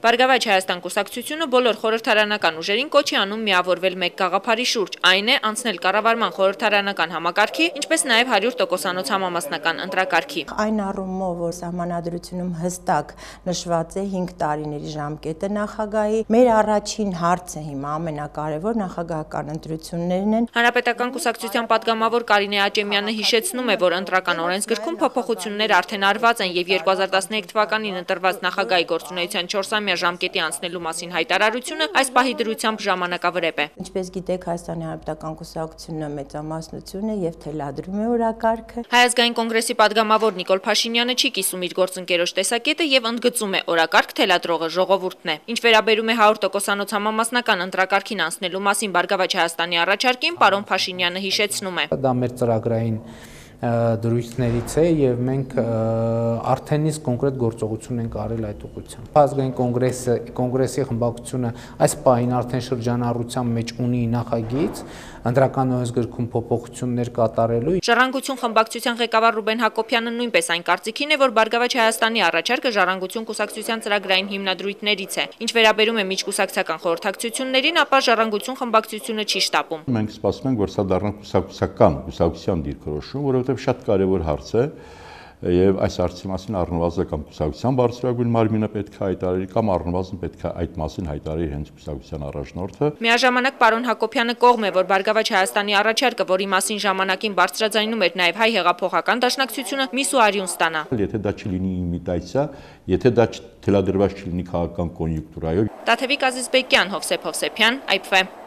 Բարգավաճ Հայաստան կուսակցությունը բոլոր խորհրդարանական ուժերին կոչ է անում միավորվել մեկ գաղափարի շուրջ, այն է անցնել կառավարման խորհրդարանական համակարգի, ինչպես նաև 100% համամասնական ընտրակարգի։ Այն առումով, որ սահմանադրությունում հստակ նշված է 5 տարիների ժամկետը նախագահի, մեր առաջին հարցը հիմա ամենակարևոր նախագահական ընտրություններն են։ Հանրապետական կուսակցության պատգամավոր Կարինե Աճեմյանը հիշեցնում է, որ ընտրական օրենսգրքում փոփոխություններ արդեն արված են եւ 2013 թվականին ընտրված նախագահի գործունեության 4-ամյա ժամկետի անցնելու մասին հայտարարությունը այս պահի դրությամբ ժամանակավրեպ է։ Ինչպես գիտեք, Հայաստանի Հանրապետական կուսակցությունը մեծամասնություն է եւ թելադրում է օրակարգը։ Հայ ազգային կոնգրեսի պատգամավոր Նիկոլ Փաշինյանը չի կիսում իր գործընկերոջ տեսակետը եւ ընդգծում է օրակարգ թելադրողը ժողովուրդն է։ Ինչ վերաբերում է 100% համամասնական ընտրակարգին անցնելու մասին Բարգավաճ Հայաստանի առաջարկին, պարոն Փաշինյանը հիշեցնում է. Դա մեր ծրագրային դրույթներից է եւ մենք արդեն իսկ կոնկրետ գործողություն ենք արել այդ ուղղությամբ։ Ազգային կոնգրեսի խմբակցությունը այս պահին արդեն շրջանառության մեջ ունի նախագիծ ընտրական օրենսգրքում փոփոխություններ կատարելու։ Ժառանգություն խմբակցության ղեկավար Ռուբեն Հակոբյանը նույնպես այն կարծիքին է, որ Բարգավաճ Հայաստանի առաջարկը Ժառանգություն կուսակցության ծրագրային հիմնադրույթներից է։ Ինչ վերաբերում է միջկուսակցական խորհրդակցություններին, ապա Ժառանգություն խմբակցությունը չի շտապում։ Մենք սպասում ենք, որ սա դառնա կուսակցության դիրքորոշում, որովհետև շատ կարևոր հարց է եւ այս հարցի մասին առնվազն կամ կուսակցության բարձրագույն մարմինը պետք է հայտարարի կամ առնվազն պետք է այդ մասին հայտարարի հենց կուսակցության առաջնորդը։ Միաժամանակ պարոն Հակոբյանը կողմ է, որ Բարգավաճ Հայաստանի առաջարկը, որի մասին ժամանակին բարձրաձայնում էր նաև հայ հեղափոխական դաշնակցությունը, միս ու արյուն ստանա։ Եթե դա չլինի իմիտացիա, եթե դա թելադրված չլինի քաղաքական կոնյունկտուրայով։ Տաթևիկ Ազիզբեկյան, Հովսեփ Հովսեփյան, IPV